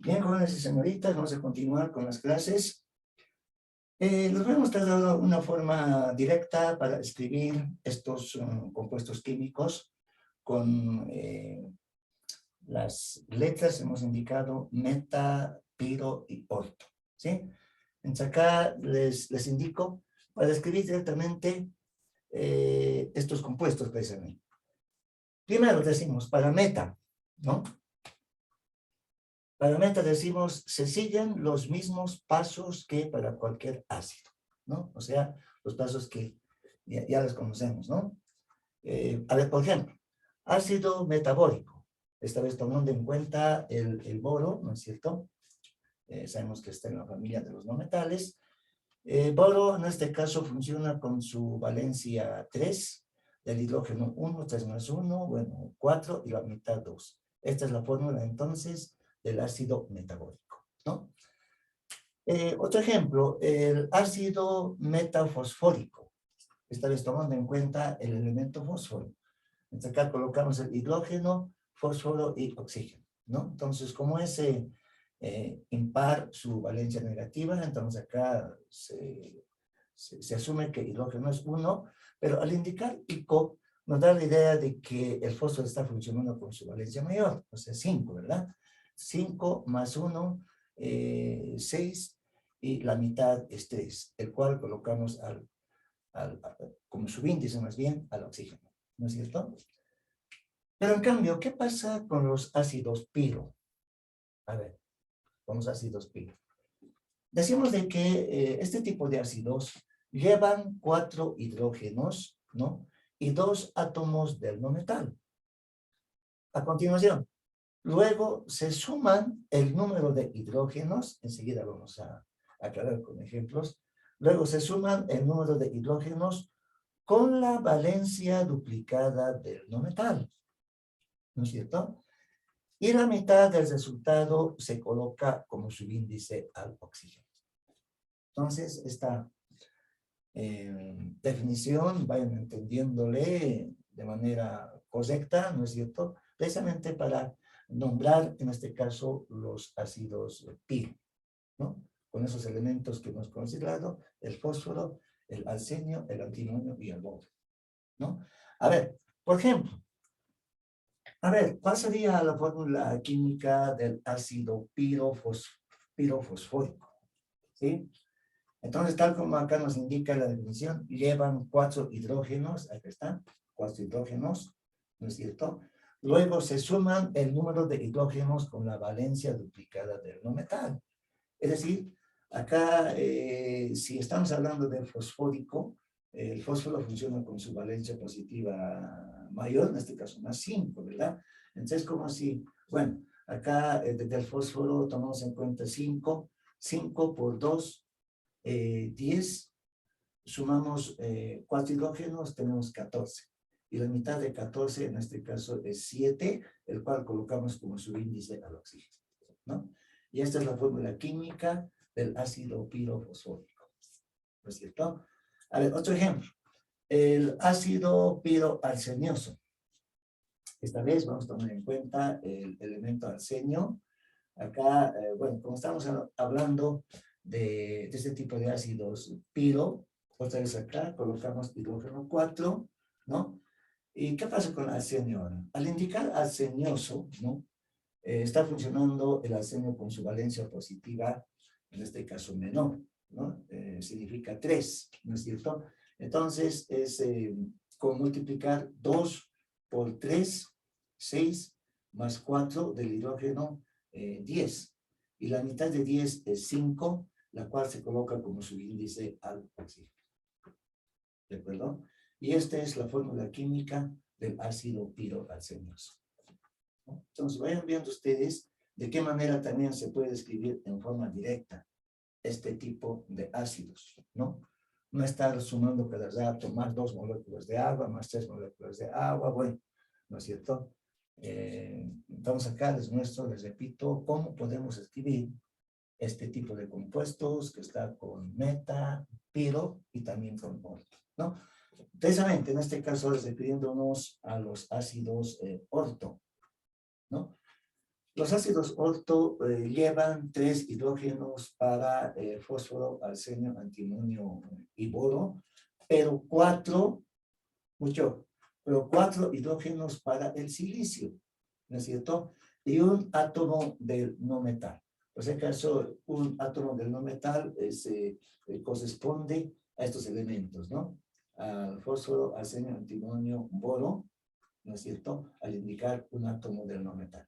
Bien, jóvenes y señoritas, vamos a continuar con las clases. Les voy a mostrar una forma directa para escribir estos compuestos químicos con las letras, hemos indicado meta, piro y orto, ¿sí? Entonces acá les indico para escribir directamente estos compuestos precisamente. Primero decimos para meta, ¿no? Para meta decimos, se siguen los mismos pasos que para cualquier ácido, ¿no? O sea, los pasos que ya los conocemos, ¿no? A ver, por ejemplo, ácido metabólico. Esta vez tomando en cuenta el boro, ¿no es cierto? Sabemos que está en la familia de los no metales. Boro, en este caso, funciona con su valencia 3, del hidrógeno 1, 3 más 1, bueno, 4 y la mitad 2. Esta es la fórmula, entonces, del ácido metabólico, ¿no? Otro ejemplo, el ácido metafosfórico. Esta vez tomando en cuenta el elemento fósforo. Entonces acá colocamos el hidrógeno, fósforo y oxígeno, ¿no? Entonces, como es impar su valencia negativa, entonces acá se asume que el hidrógeno es 1, pero al indicar ICO nos da la idea de que el fósforo está funcionando con su valencia mayor, o sea, 5, ¿verdad? 5 más 1, 6, y la mitad es 3, el cual colocamos como subíndice más bien al oxígeno, ¿no es cierto? Pero en cambio, ¿qué pasa con los ácidos piro? A ver, con los ácidos piro. Decimos de que este tipo de ácidos llevan 4 hidrógenos, ¿no? Y 2 átomos del no metal. A continuación, luego se suman el número de hidrógenos, enseguida vamos a aclarar con ejemplos, luego se suman el número de hidrógenos con la valencia duplicada del no metal, ¿no es cierto? Y la mitad del resultado se coloca como subíndice al oxígeno. Entonces, esta definición, vayan entendiéndole de manera correcta, ¿no es cierto? Precisamente para nombrar, en este caso, los ácidos piro, ¿no? Con esos elementos que hemos considerado, el fósforo, el arsenio, el antimonio y el boro, ¿no? A ver, por ejemplo, ¿cuál sería la fórmula química del ácido pirofosfórico? ¿Sí? Entonces, tal como acá nos indica la definición, llevan 4 hidrógenos, aquí están, 4 hidrógenos, ¿no es cierto? Luego se suman el número de hidrógenos con la valencia duplicada del no metal. Es decir, acá, si estamos hablando de fosfórico, el fósforo funciona con su valencia positiva mayor, en este caso más 5, ¿verdad? Entonces, como si, bueno, acá desde el fósforo tomamos en cuenta 5, 5 por 2, 10, sumamos 4 hidrógenos, tenemos 14. Y la mitad de 14, en este caso, es 7, el cual colocamos como subíndice al oxígeno, ¿no? Y esta es la fórmula química del ácido pirofosfórico, ¿no es cierto? A ver, otro ejemplo. El ácido piroarsenioso. Esta vez vamos a tomar en cuenta el elemento arsenio. Acá, bueno, como estamos hablando de este tipo de ácidos piro, otra vez acá colocamos hidrógeno 4, ¿no? ¿Y qué pasa con el arsenio ahora? Al indicar arsenioso, ¿no? Está funcionando el arsenio con su valencia positiva, en este caso menor, ¿no? Significa 3, ¿no es cierto? Entonces, es con multiplicar 2 por 3, 6, más 4 del hidrógeno, 10. Y la mitad de 10 es 5, la cual se coloca como subíndice al oxígeno. ¿De acuerdo? Y esta es la fórmula química del ácido piroarsenioso. Entonces, vayan viendo ustedes de qué manera también se puede escribir en forma directa este tipo de ácidos, ¿no? No estar sumando cada rato más 2 moléculas de agua, más 3 moléculas de agua, bueno, ¿no es cierto? Entonces acá les muestro, les repito, cómo podemos escribir este tipo de compuestos que está con meta, piro y también con orto, ¿no? Precisamente en este caso refiriéndonos a los ácidos orto, ¿no? Los ácidos orto llevan 3 hidrógenos para fósforo, arsenio, antimonio y boro, pero 4 hidrógenos para el silicio, ¿no es cierto? Y un átomo del no metal. Por ese caso, un átomo del no metal corresponde a estos elementos, ¿no? Al fósforo, arsenio, antimonio, boro, ¿no es cierto? Al indicar un átomo del no metal.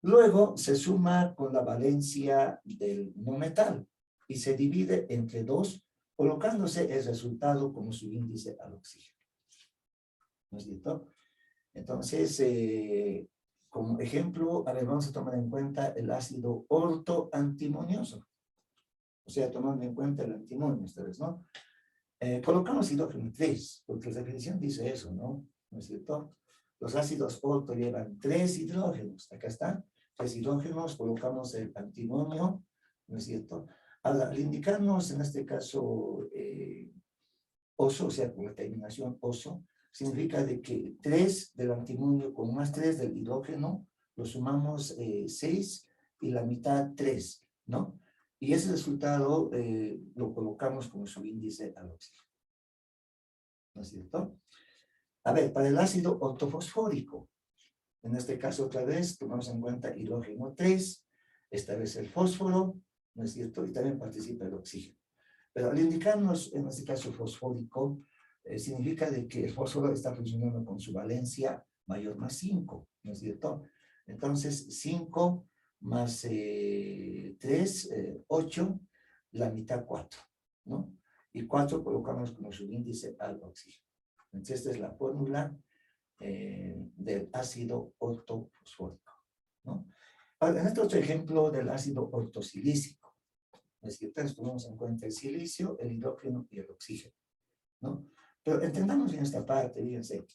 Luego se suma con la valencia del no metal y se divide entre 2, colocándose el resultado como su índice al oxígeno. ¿No es cierto? Entonces, como ejemplo, a ver, vamos a tomar en cuenta el ácido ortoantimonioso. O sea, tomando en cuenta el antimonio esta vez, ¿no? Colocamos hidrógeno 3, porque la definición dice eso, ¿no? ¿No es cierto? Los ácidos orto llevan 3 hidrógenos. Acá está, 3 hidrógenos, colocamos el antimonio, ¿no es cierto? Al indicarnos, en este caso, oso, o sea, con la terminación oso, significa de que 3 del antimonio con más 3 del hidrógeno, lo sumamos 6 y la mitad 3, ¿no? Y ese resultado lo colocamos como su índice al oxígeno. ¿No es cierto? A ver, para el ácido ortofosfórico, en este caso otra vez tomamos en cuenta hidrógeno 3, esta vez el fósforo, ¿no es cierto? Y también participa el oxígeno. Pero al indicarnos, en este caso fosfórico, significa de que el fósforo está funcionando con su valencia mayor más 5, ¿no es cierto? Entonces, 5 más 3, 8, la mitad 4, ¿no? Y 4 colocamos como su índice al oxígeno. Entonces, esta es la fórmula del ácido ortofosfórico, ¿no? Ahora, en este otro ejemplo del ácido ortosilícico, es decir, entonces tomamos en cuenta el silicio, el hidrógeno y el oxígeno, ¿no? Pero entendamos en esta parte, fíjense.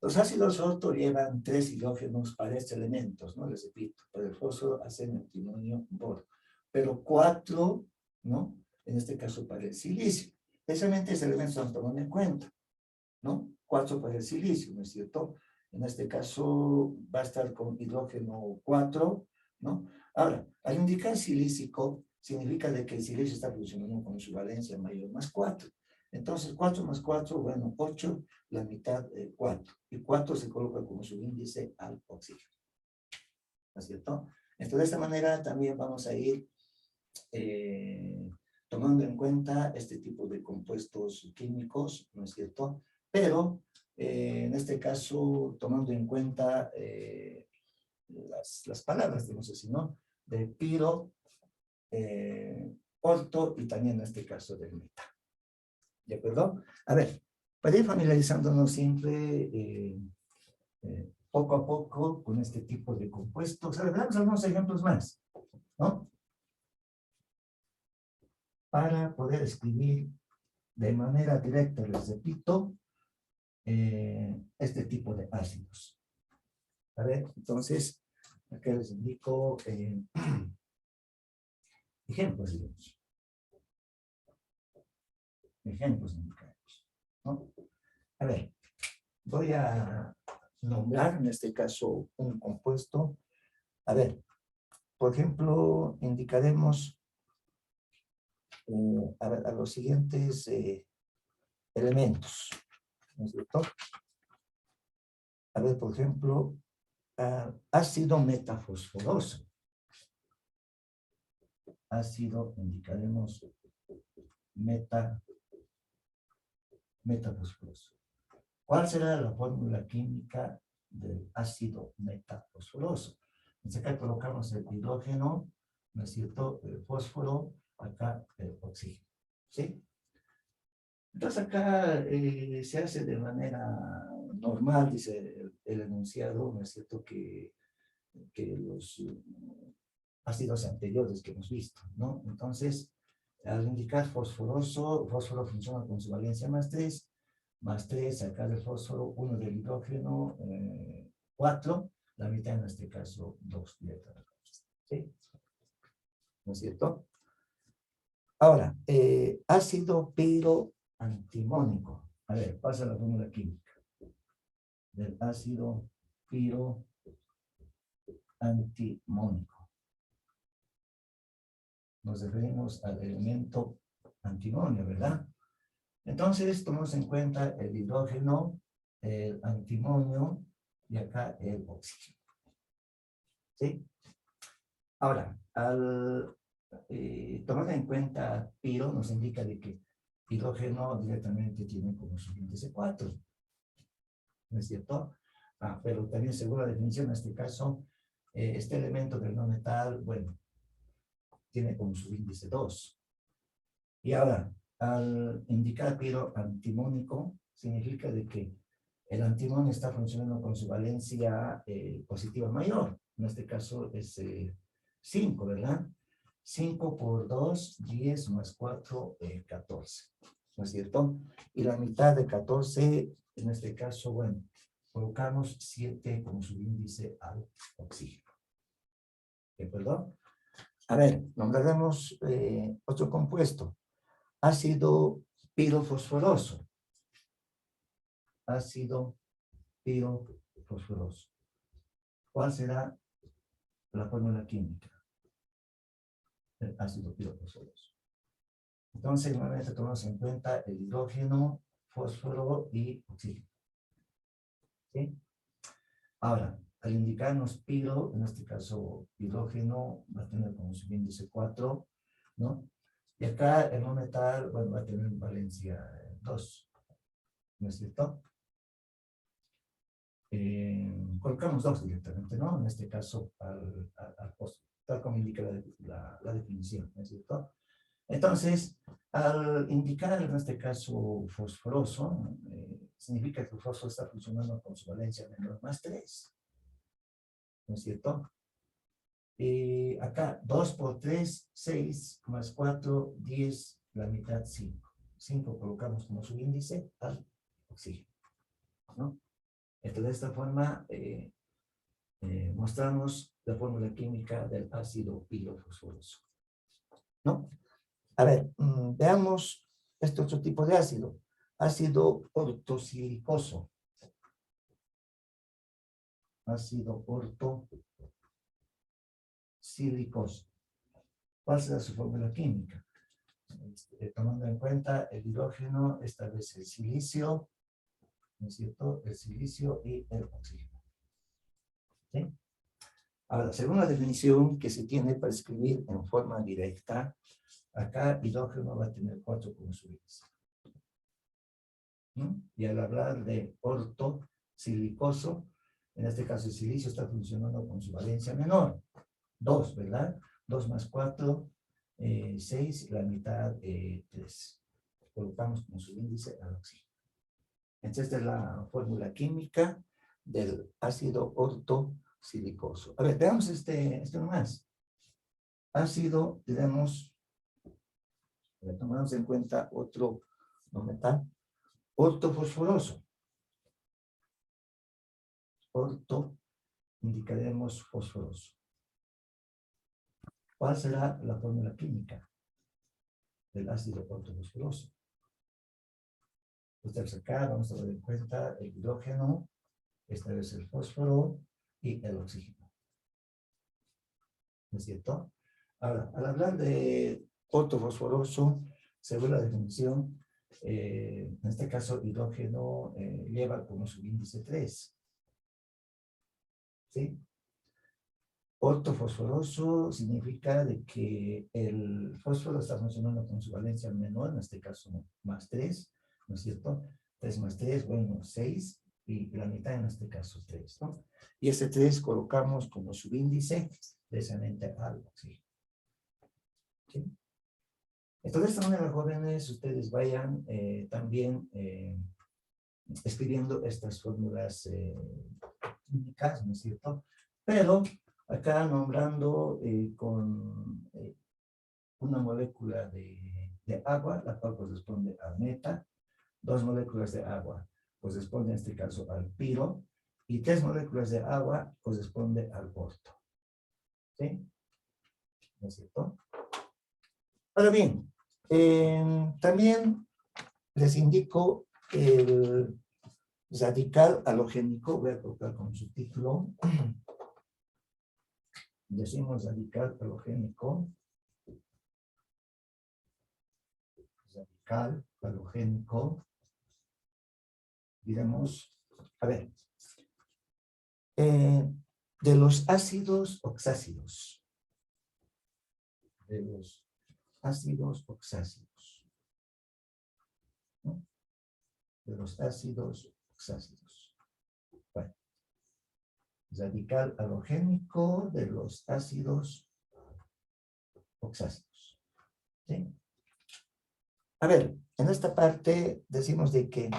Los ácidos orto llevan 3 hidrógenos para estos elementos, ¿no? Les repito, para el fósforo, arsenio, antimonio, boro. Pero 4, ¿no? En este caso para el silicio. Precisamente ese elemento estamos tomando en cuenta, ¿no? 4 para el silicio, ¿no es cierto? En este caso va a estar con hidrógeno 4, ¿no? Ahora, al indicar silícico, significa de que el silicio está funcionando con su valencia mayor más 4. Entonces, 4 más 4, bueno, 8, la mitad 4. Y 4 se coloca como su índice al oxígeno. ¿No es cierto? Entonces, de esta manera también vamos a ir tomando en cuenta este tipo de compuestos químicos, ¿no es cierto? Pero, en este caso, tomando en cuenta las palabras, no sé si no, de piro, orto y también en este caso de meta. ¿De acuerdo? A ver, para ir familiarizándonos siempre poco a poco con este tipo de compuestos, a ver, veamos algunos ejemplos más, ¿no? Para poder escribir de manera directa, les repito, este tipo de ácidos. A ver, entonces, acá les indico ejemplos, digamos. Ejemplos indicados, ¿no? A ver, voy a nombrar en este caso un compuesto. A ver, por ejemplo, indicaremos a los siguientes elementos, ¿no es cierto? A ver, por ejemplo, ácido metafosforoso. Ácido, indicaremos metafosforoso. ¿Cuál será la fórmula química del ácido metafosforoso? Entonces acá colocamos el hidrógeno, ¿no es cierto? El fósforo, acá el oxígeno, ¿sí? Entonces acá se hace de manera normal, dice el enunciado, ¿no es cierto? Que los ácidos anteriores que hemos visto, ¿no? Entonces, al indicar fosforoso, fósforo funciona con su valencia más 3, sacar el fósforo, 1 del hidrógeno, 4, la mitad en este caso 2 directamente. ¿Sí? ¿No es cierto? Ahora, ácido piroantimónico. A ver, pasa la fórmula química del ácido antimónico. Nos referimos al elemento antimonio, ¿verdad? Entonces, tomamos en cuenta el hidrógeno, el antimonio y acá el oxígeno. ¿Sí? Ahora, al tomar en cuenta piro, nos indica de que hidrógeno directamente tiene como su índice 4. ¿No es cierto? Pero también según la definición, en este caso, este elemento del no metal, bueno, tiene como su índice 2. Y ahora, al indicar piro antimónico, significa de que el antimonio está funcionando con su valencia positiva mayor. En este caso es 5, ¿verdad? 5 por 2, 10 más 4, 14. ¿No es cierto? Y la mitad de 14, en este caso, bueno, colocamos 7 como su índice al oxígeno. ¿De acuerdo? A ver, nombraremos otro compuesto. Ácido pirofosforoso. Ácido pirofosforoso. ¿Cuál será la fórmula química del ácido pirofosforoso? Entonces, nuevamente tomamos en cuenta el hidrógeno, fósforo y oxígeno. ¿Sí? Ahora, al indicarnos piro, en este caso hidrógeno, va a tener como su índice 4, ¿no? Y acá el no metal, bueno, va a tener valencia 2, ¿no es cierto? Colocamos 2 directamente, ¿no? En este caso al fósforo, tal como indica la definición, ¿no es cierto? Entonces, al indicar en este caso fosforoso, significa que el fósforo está funcionando con su valencia menor más 3, ¿no es cierto? Acá 2 por 3, 6, más 4, 10, la mitad 5. 5 colocamos como su índice al oxígeno, ¿no? Entonces, de esta forma mostramos la fórmula química del ácido pirofosforoso, ¿no? A ver, veamos este otro tipo de ácido. Ácido ortosilicoso. Ácido ortosilicoso. ¿Cuál será su fórmula química? Tomando en cuenta el hidrógeno, esta vez el silicio, ¿no es cierto? El silicio y el oxígeno. ¿Sí? Ahora, según la definición que se tiene para escribir en forma directa, acá hidrógeno va a tener 4 como su índice. Y al hablar de ortosilicoso, en este caso el silicio está funcionando con su valencia menor. 2, ¿verdad? 2 más 4, 6, la mitad 3. Colocamos como su índice al oxígeno. Entonces, esta es la fórmula química del ácido ortosilicoso. A ver, veamos este nomás. Ácido, tenemos, tomamos en cuenta otro no metal, ortofosforoso. Orto, indicaremos fosforoso. ¿Cuál será la fórmula química del ácido ortofosforoso? Ustedes acá vamos a tener en cuenta el hidrógeno, esta vez el fósforo y el oxígeno. ¿No es cierto? Ahora, al hablar de ortofosforoso, según la definición, en este caso hidrógeno lleva como su índice 3. ¿Sí? Ortofosforoso significa de que el fósforo está funcionando con su valencia menor, en este caso más 3, ¿no es cierto? 3 más 3, bueno, 6, y la mitad en este caso 3, ¿no? Y ese 3 colocamos como subíndice precisamente al oxígeno. ¿Sí? Entonces, de esta manera, jóvenes, ustedes vayan también escribiendo estas fórmulas químicas, ¿no es cierto? Pero acá nombrando con una molécula de agua, la cual corresponde al meta, 2 moléculas de agua corresponde en este caso al piro, y 3 moléculas de agua corresponde al orto. ¿Sí? ¿No es cierto? Ahora bien, también les indico el radical halogénico, voy a colocar como subtítulo, decimos radical halogénico, diremos, a ver, de los ácidos oxácidos, ¿no? De los ácidos oxácidos. Bueno, radical halogénico de los ácidos oxácidos. ¿Sí? A ver, en esta parte decimos de que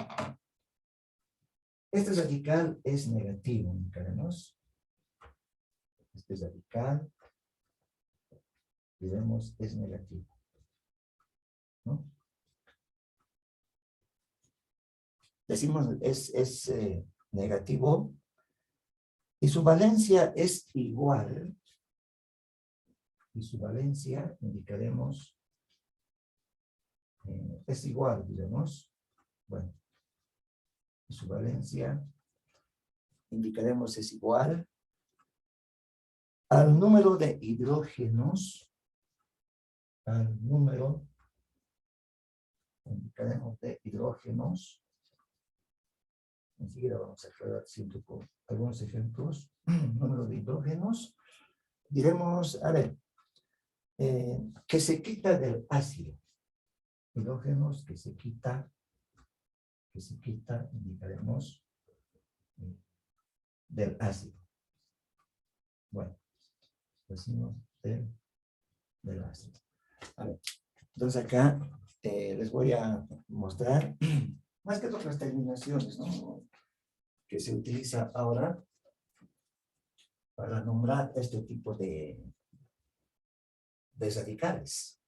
este radical es negativo, indicaremos. Este radical, diremos, es negativo, ¿no? Decimos es negativo y su valencia es igual. Y su valencia, indicaremos, es igual, diremos. Bueno, y su valencia, indicaremos, es igual al número de hidrógenos, indicaremos de hidrógenos. Enseguida vamos a aclarar siempre con algunos ejemplos. Número de hidrógenos. Diremos, a ver, que se quita del ácido. Hidrógenos que se quita, indicaremos, del ácido. Bueno, decimos del ácido. A ver, entonces acá les voy a mostrar más que otras terminaciones, ¿no? Que se utiliza ahora para nombrar este tipo de radicales.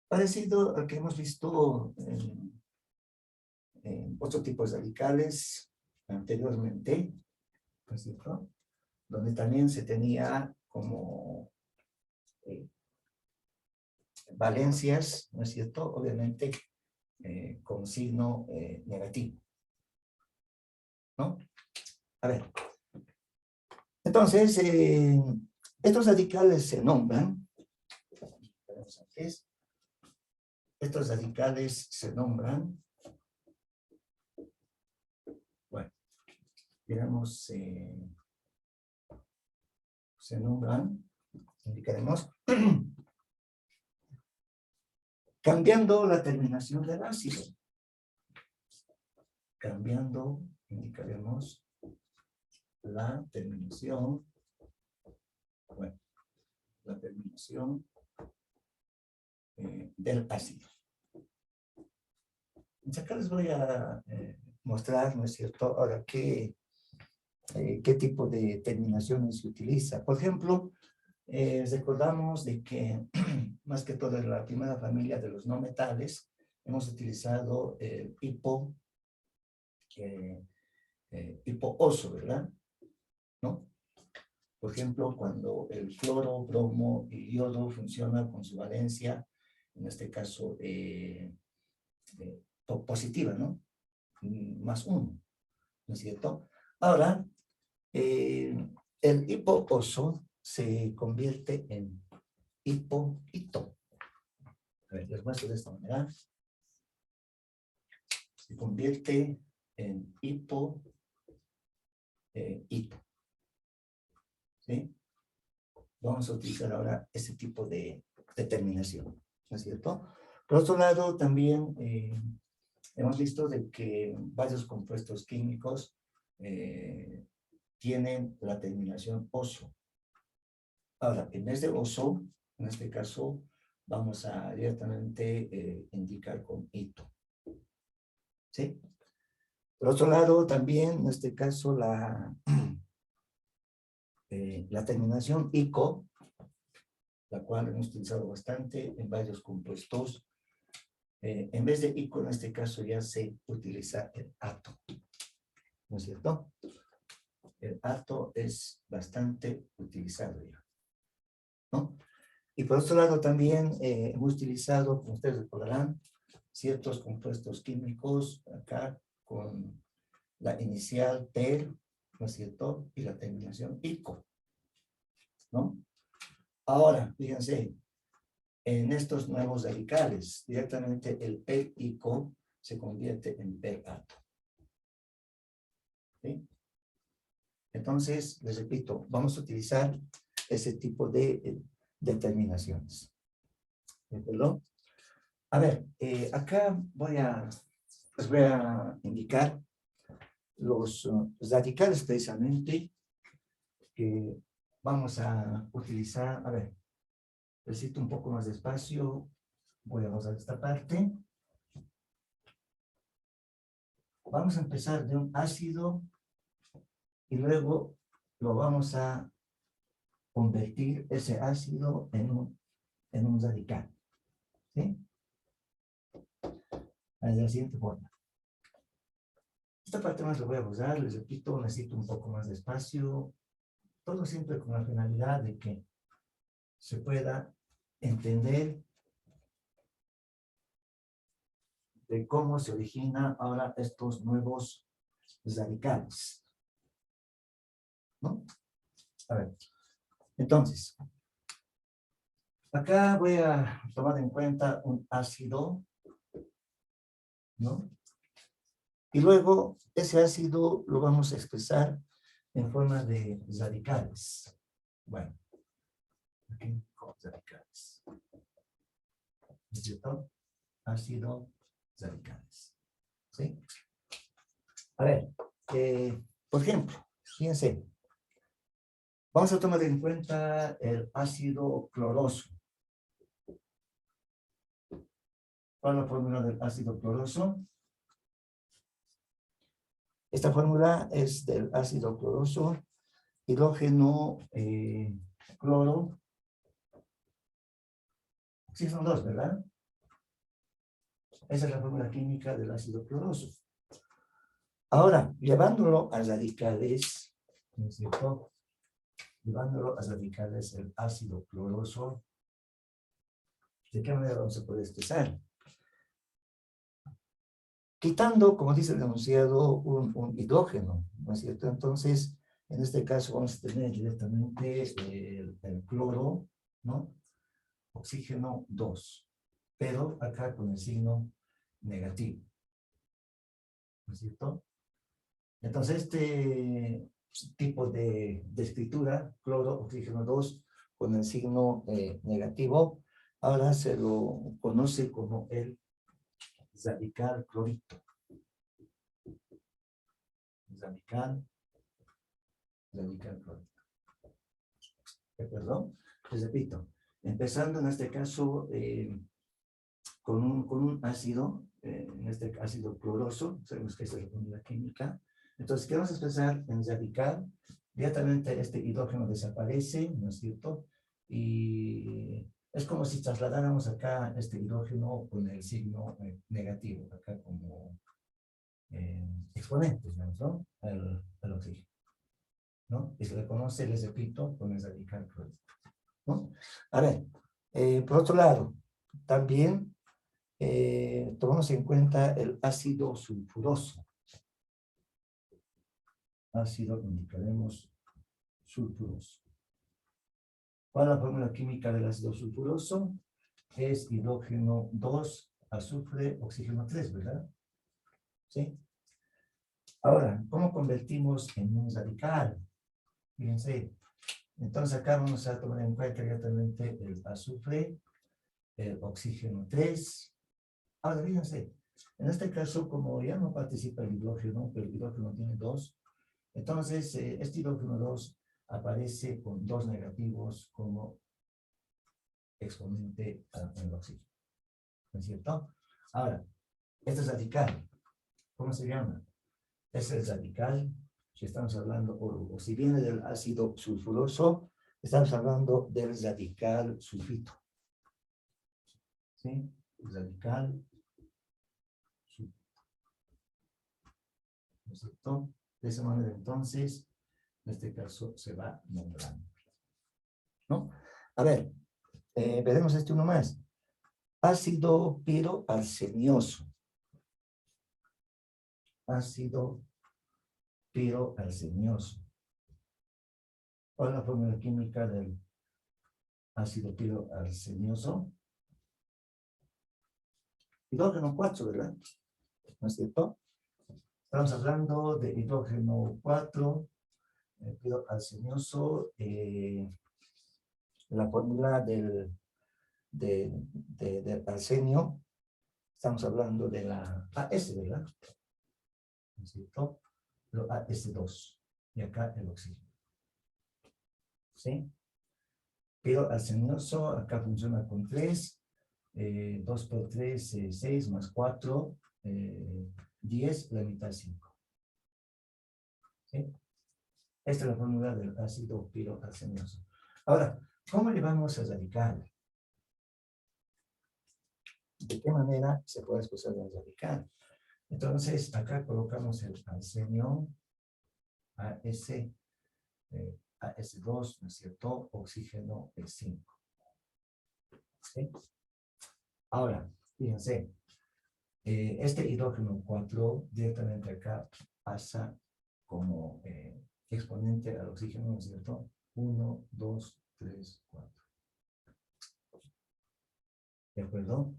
Parecido al que hemos visto en otros tipos de radicales anteriormente, ¿no es cierto? Donde también se tenía como valencias, ¿no es cierto? Obviamente con signo negativo, ¿no? A ver. Entonces, estos radicales se nombran. Estos radicales se nombran. Bueno, digamos, se nombran, indicaremos, cambiando la terminación del ácido. Cambiando, indicaremos, la terminación, bueno, la terminación del ácido. Entonces acá les voy a mostrar, ¿no es cierto?, ahora qué tipo de terminaciones se utiliza. Por ejemplo, recordamos de que más que todo en la primera familia de los no metales hemos utilizado el hipo-oso, ¿verdad? ¿No? Por ejemplo, cuando el cloro, bromo y yodo funcionan con su valencia, en este caso positiva, ¿no? +1, ¿no es cierto? Ahora, el hipo-oso se convierte en hipo-ito. A ver, les muestro de esta manera. Se convierte en hipo-ito. ¿Sí? Vamos a utilizar ahora este tipo de terminación, ¿no es cierto? Por otro lado, también hemos visto de que varios compuestos químicos tienen la terminación oso. Ahora, en vez de oso, en este caso, vamos a directamente indicar con ito. ¿Sí? Por otro lado, también, en este caso, la terminación ico, la cual hemos utilizado bastante en varios compuestos. En vez de ico, en este caso, ya se utiliza el ato. ¿No es cierto? El ato es bastante utilizado ya, ¿no? Y por otro lado también hemos utilizado, como ustedes recordarán, ciertos compuestos químicos acá con la inicial ter, ¿no es cierto? Y la terminación ico. ¿no? Ahora, fíjense, en estos nuevos radicales, directamente el P ico se convierte en P ato. ¿Sí? Entonces, les repito, vamos a utilizar ese tipo de determinaciones. ¿De acuerdo? A ver, acá les voy a indicar los radicales precisamente que vamos a utilizar. A ver, necesito un poco más de espacio. Voy a usar esta parte. Vamos a empezar de un ácido y luego lo vamos a convertir ese ácido en un radical. ¿Sí? De la siguiente forma. Esta parte más la voy a usar, les repito, necesito un poco más de espacio. Todo siempre con la finalidad de que se pueda entender de cómo se originan ahora estos nuevos radicales. ¿No? A ver, entonces, acá voy a tomar en cuenta un ácido, ¿no? Y luego ese ácido lo vamos a expresar en forma de radicales. Bueno, aquí con radicales. ¿No es cierto? Ácido, radicales. ¿Sí? A ver, por ejemplo, fíjense, vamos a tomar en cuenta el ácido cloroso. ¿Cuál es la fórmula del ácido cloroso? Esta fórmula es del ácido cloroso, hidrógeno, cloro, oxígeno 2, ¿verdad? Esa es la fórmula química del ácido cloroso. Ahora, llevándolo a radicales, ¿no es cierto? Llevándolo a radicales el ácido cloroso, ¿de qué manera vamos a poder expresar? Quitando, como dice el enunciado, un hidrógeno, ¿no es cierto? Entonces, en este caso vamos a tener directamente el cloro, ¿no? Oxígeno 2, pero acá con el signo negativo, ¿no es cierto? Entonces, este tipo de escritura, cloro, oxígeno 2, con el signo negativo, ahora se lo conoce como el radical clorito. Radical clorito. ¿De acuerdo? Les repito, empezando en este caso con un ácido, en este ácido cloroso, sabemos que esta es la fórmula química. Entonces, ¿qué vamos a expresar en radical? Inmediatamente este hidrógeno desaparece, ¿no es cierto? Y es como si trasladáramos acá este hidrógeno con el signo negativo, acá como exponente, ¿no? El oxígeno, ¿no? Y se le conoce, les repito, con el radical clorito, ¿no? A ver, por otro lado, también tomamos en cuenta el ácido sulfuroso. Ácido, indicaremos sulfuroso. ¿Cuál es la fórmula química del ácido sulfuroso? Es hidrógeno 2, azufre, oxígeno 3, ¿verdad? ¿Sí? Ahora, ¿cómo convertimos en un radical? Fíjense. Entonces acá vamos a tomar en cuenta directamente el azufre, el oxígeno 3. Ahora, fíjense, en este caso, como ya no participa el hidrógeno, pero el hidrógeno tiene 2, entonces este hidrógeno 2 aparece con 2 negativos como exponente en el oxígeno. ¿No es cierto? Ahora, este es radical. ¿Cómo se llama? Este es radical. Si estamos hablando, o si viene del ácido sulfuroso, estamos hablando del radical sulfito. ¿Sí? Radical sulfito. ¿No es cierto? De esa manera, entonces, en este caso se va nombrando. ¿No? A ver, veremos este uno más. Ácido piroarsenioso. Ácido piroarsenioso. ¿Cuál es la fórmula química del ácido piroarsenioso? Hidrógeno 4, ¿verdad? ¿No es cierto? Estamos hablando de hidrógeno 4, piroarsenioso, la fórmula del arsenio, estamos hablando de la AS, ¿verdad? ¿No es cierto? Lo AS2, y acá el oxígeno. ¿Sí? Pero arsenioso, acá funciona con 3, 2 por 3, 6, más 4, 10, la mitad 5. ¿Sí? Esta es la fórmula del ácido piroarsenioso. Ahora, ¿cómo le vamos a radical? ¿De qué manera se puede expresar el radical? Entonces, acá colocamos el arsenio, AS2, ¿no es cierto? Oxígeno, el 5. ¿Sí? Ahora, fíjense, este hidrógeno 4 directamente acá pasa como exponente al oxígeno, ¿no es cierto? 1, 2, 3, 4. ¿De acuerdo?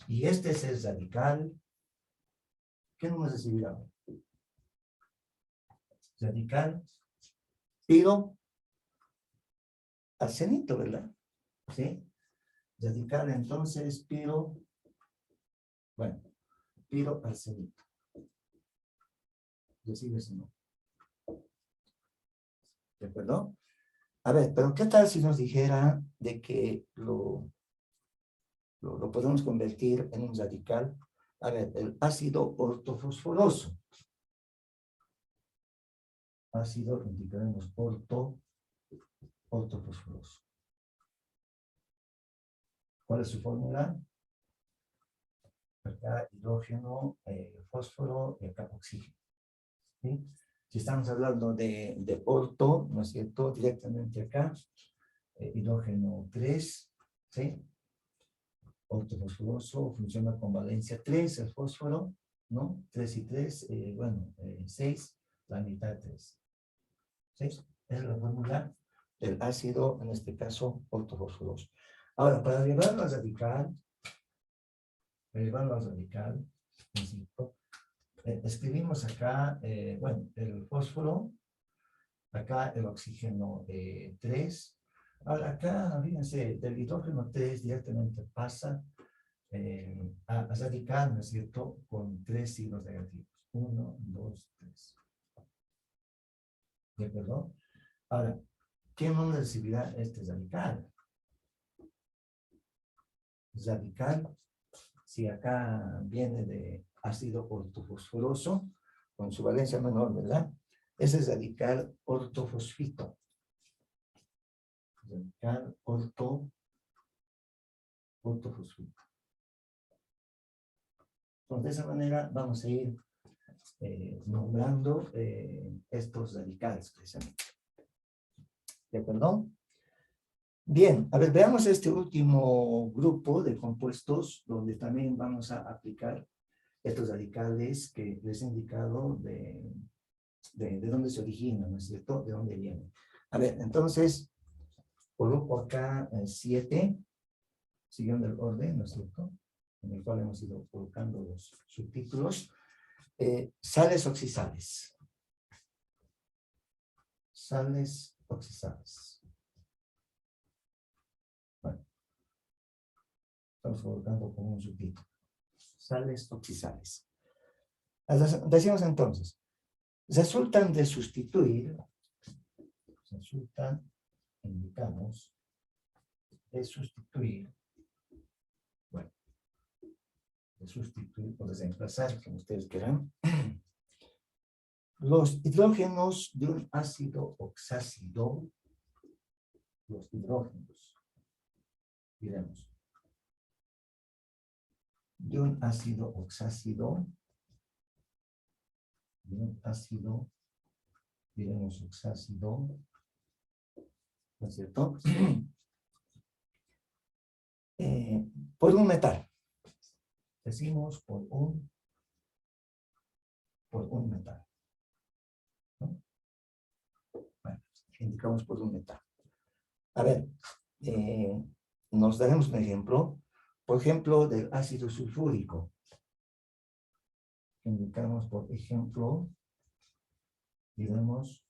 Y este es el radical. ¿Qué número recibirá? Radical, piro, arsenito, ¿verdad? ¿Sí? Radical, entonces, piro, bueno, piro arsenito. Recibe ese no. ¿De acuerdo? A ver, pero ¿qué tal si nos dijera de que lo podemos convertir en un radical? A ver, el ácido ortofosforoso. Ácido, indicaremos ortofosforoso. ¿Cuál es su fórmula? Acá hidrógeno, fósforo y acá oxígeno. ¿Sí? Si estamos hablando de orto, ¿no es cierto? Directamente acá, hidrógeno 3, ¿sí? Ortofosforoso funciona con valencia 3, el fósforo, ¿no? 3 y 3, 6, la mitad 3. ¿Sí? Esa es la fórmula del ácido, en este caso, ortofosforoso. Ahora, para llevarlo a radical, insisto, escribimos acá, el fósforo, acá el oxígeno 3. Ahora, acá, fíjense, del hidrógeno 3 directamente pasa a radical, ¿no es cierto?, con 3 signos negativos. 1, 2, 3. ¿De acuerdo? Ahora, ¿qué nombre recibirá este radical? Radical, si acá viene de ácido ortofosforoso, con su valencia menor, ¿verdad? Ese es radical ortofosfito. Radical ortofosfito. Entonces, de esa manera vamos a ir nombrando estos radicales, precisamente. ¿De acuerdo? Bien, a ver, veamos este último grupo de compuestos donde también vamos a aplicar estos radicales que les he indicado de dónde se originan, ¿no es cierto? De dónde vienen. A ver, entonces, coloco acá 7, siguiendo el orden, ¿no es cierto? En el cual hemos ido colocando los subtítulos. Sales oxisales. Sales oxisales. Bueno, estamos colocando como un subtítulo. Sales oxisales. Decimos entonces, resultan de sustituir, indicamos, de sustituir, bueno, de sustituir o desemplazar, como ustedes quieran, los hidrógenos de un ácido oxácido, los hidrógenos, diremos, de un ácido oxácido, diremos oxácido, ¿no es cierto? Por un metal. Decimos por un metal. ¿No? Bueno. indicamos por un metal. A ver, nos daremos un ejemplo. Por ejemplo, del ácido sulfúrico. Indicamos, por ejemplo, digamos,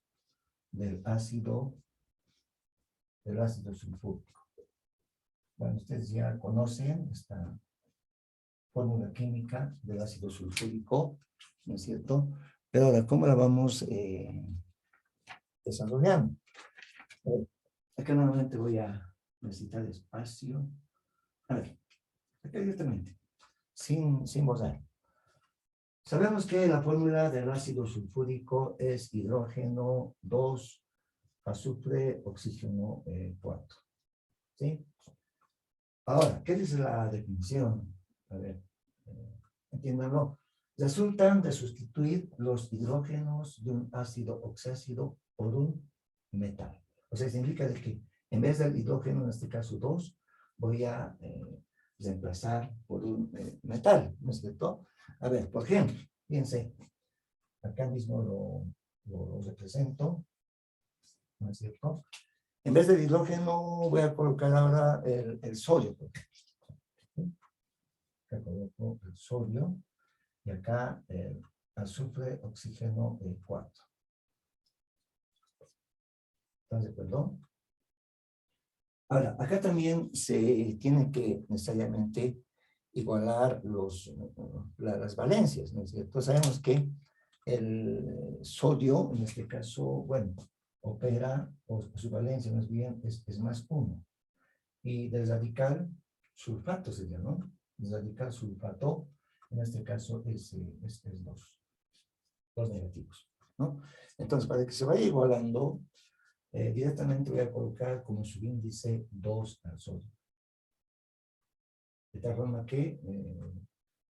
del ácido sulfúrico. Bueno, ustedes ya conocen esta fórmula química del ácido sulfúrico, ¿no es cierto? Pero ahora, ¿cómo la vamos desarrollando? Acá nuevamente voy a necesitar espacio. A ver, acá directamente, sin borrar. Sabemos que la fórmula del ácido sulfúrico es hidrógeno 2, azufre, oxígeno 4. ¿Sí? Ahora, ¿qué dice la definición? A ver, entiéndanlo. Resultan de sustituir los hidrógenos de un ácido oxácido por un metal. O sea, significa de que en vez del hidrógeno, en este caso 2, voy a reemplazar por un metal, ¿no es cierto? A ver, por ejemplo, fíjense, acá mismo lo represento, ¿no es cierto? En vez del hidrógeno voy a colocar ahora el sodio. ¿Sí? Acá coloco el sodio y acá el azufre, oxígeno 4. ¿Están de acuerdo? Ahora, acá también se tiene que necesariamente igualar las valencias, ¿no es cierto? Sabemos que el sodio, en este caso, bueno, opera, o su valencia más bien es más 1. Y del radical sulfato sería, ¿no? El radical sulfato, en este caso, es 2 negativos, ¿no? Entonces, para que se vaya igualando, directamente voy a colocar como subíndice 2 al sodio. De tal forma que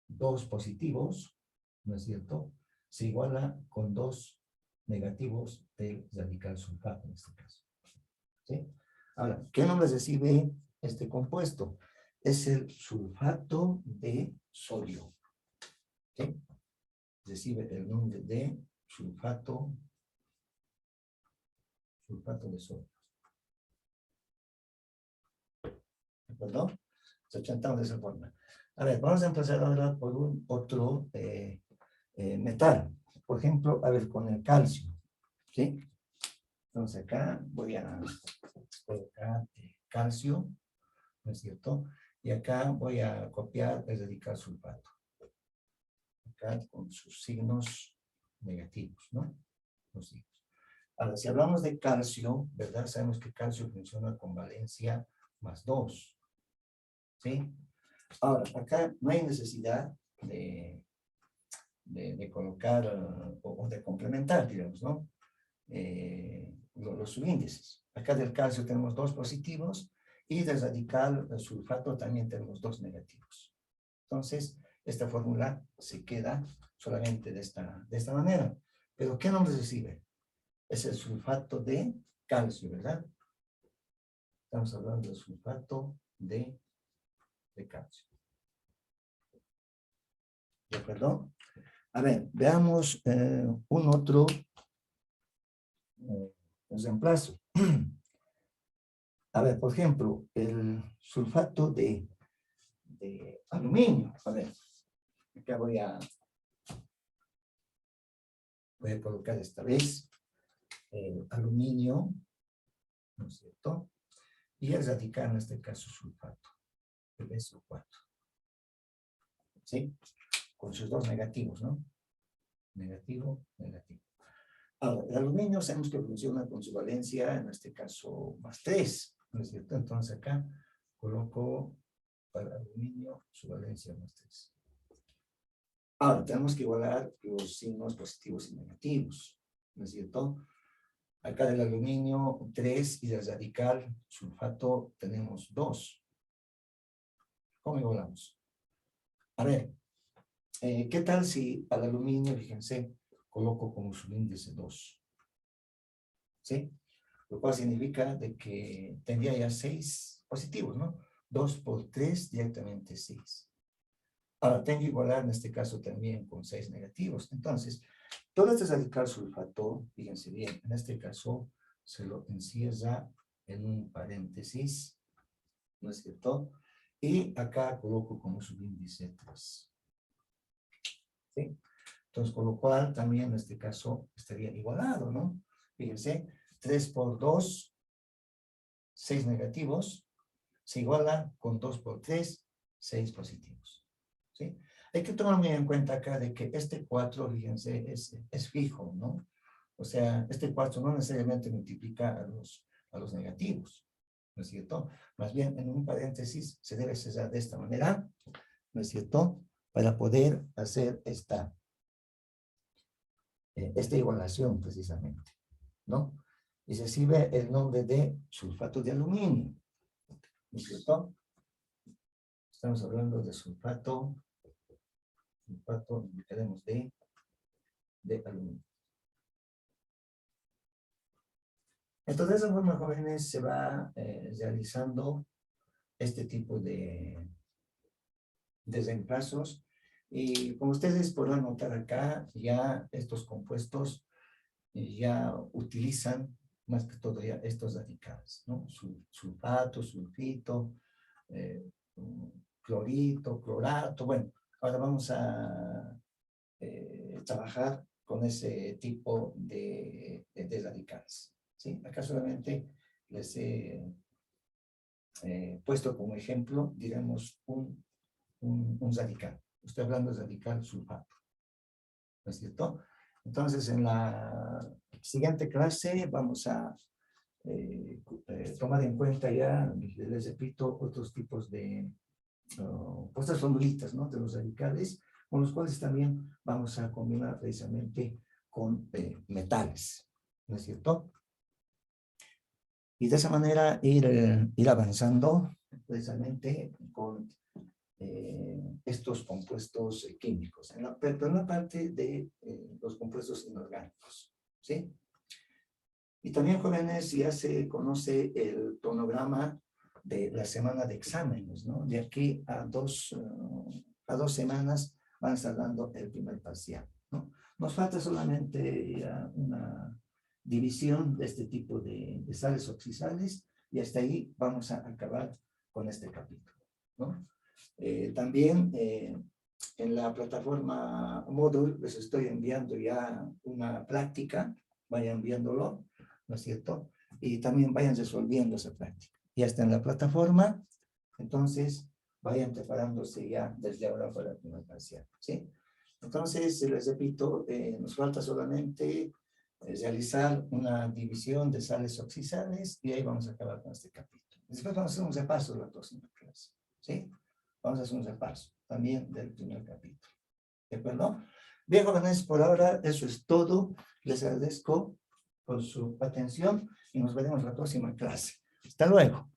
2 positivos, ¿no es cierto?, se iguala con 2 negativos del radical sulfato en este caso. ¿Sí? Ahora, ¿qué nombre recibe este compuesto? Es el sulfato de sodio. ¿Sí? Recibe el nombre de sulfato de sodio. ¿De acuerdo? Se chantamos de esa forma. A ver, vamos a empezar ahora por un otro metal. Por ejemplo, a ver, con el calcio. ¿Sí? Entonces acá voy a colocar calcio, ¿no es cierto? Y acá voy a copiar el radical sulfato. Acá con sus signos negativos, ¿no? Los signos. Ahora, si hablamos de calcio, ¿verdad? Sabemos que calcio funciona con valencia más 2. ¿Sí? Ahora, acá no hay necesidad de colocar o de complementar, digamos, ¿no? Los subíndices. Acá del calcio tenemos 2 positivos y del radical sulfato también tenemos 2 negativos. Entonces, esta fórmula se queda solamente de esta manera. Pero, ¿qué nombre recibe? Es el sulfato de calcio, ¿verdad? Estamos hablando del sulfato de calcio. ¿De acuerdo? A ver, veamos un otro reemplazo. A ver, por ejemplo, el sulfato de aluminio. A ver, acá voy a colocar esta vez el aluminio, ¿no es cierto? Y el radical, en este caso, sulfato, el SO4. ¿Sí? Con sus 2 negativos, ¿no? Negativo, negativo. Ahora, el aluminio sabemos que funciona con su valencia, en este caso, más 3, ¿no es cierto? Entonces acá coloco para el aluminio su valencia más 3. Ahora, tenemos que igualar los signos positivos y negativos, ¿no es cierto? Acá del aluminio 3 y del radical sulfato tenemos 2. ¿Cómo igualamos? A ver, ¿qué tal si al aluminio, fíjense, coloco como subíndice 2? ¿Sí? Lo cual significa de que tendría ya 6 positivos, ¿no? 2 por 3, directamente 6. Ahora, tengo que igualar en este caso también con 6 negativos. Entonces, todo este radical sulfato, fíjense bien, en este caso se lo encierra en un paréntesis, ¿no es cierto? Y acá coloco como subíndice 3. ¿Sí? Entonces, con lo cual también en este caso estaría igualado, ¿no? Fíjense, 3 por 2, 6 negativos, se iguala con 2 por 3, 6 positivos. ¿Sí? Hay que tomar muy en cuenta acá de que este 4, fíjense, es fijo, ¿no? O sea, este 4 no necesariamente multiplica a los negativos, ¿no es cierto? Más bien, en un paréntesis se debe cerrar de esta manera, ¿no es cierto? Para poder hacer esta igualación precisamente, ¿no? Y se recibe el nombre de sulfato de aluminio, ¿no es cierto? Estamos hablando de sulfato indicaremos de aluminio. Entonces, de esa forma, jóvenes, se va realizando este tipo de reemplazos. Y como ustedes podrán notar acá, ya estos compuestos ya utilizan más que todo ya estos radicales, ¿no? Sulfato, sulfito, clorito, clorato. Bueno, ahora vamos a trabajar con ese tipo de radicales, ¿sí? Acá solamente les he puesto como ejemplo, digamos, un radical. Estoy hablando de radical sulfato, ¿no es cierto? Entonces, en la siguiente clase vamos a tomar en cuenta ya, les repito, otros tipos de estas formulitas, ¿no? De los radicales, con los cuales también vamos a combinar precisamente con metales, ¿no es cierto? Y de esa manera ir avanzando precisamente con estos compuestos químicos, pero en la parte de los compuestos inorgánicos, ¿sí? Y también, jóvenes, ya se conoce el cronograma de la semana de exámenes, ¿no? De aquí a dos semanas van a estar dando el primer parcial, ¿no? Nos falta solamente una división de este tipo de sales oxidales y hasta ahí vamos a acabar con este capítulo, ¿no? También en la plataforma Moodle les estoy enviando ya una práctica, vayan viéndolo, ¿no es cierto? Y también vayan resolviendo esa práctica. Ya está en la plataforma, entonces vayan preparándose ya desde ahora para el primer parcial, ¿sí? Entonces, les repito, nos falta solamente realizar una división de sales oxidales y ahí vamos a acabar con este capítulo. Después vamos a hacer un repaso de la próxima clase, ¿sí? Vamos a hacer un repaso también del primer capítulo. ¿De acuerdo? Bien, jóvenes, por ahora eso es todo. Les agradezco por su atención y nos veremos la próxima clase. Hasta luego.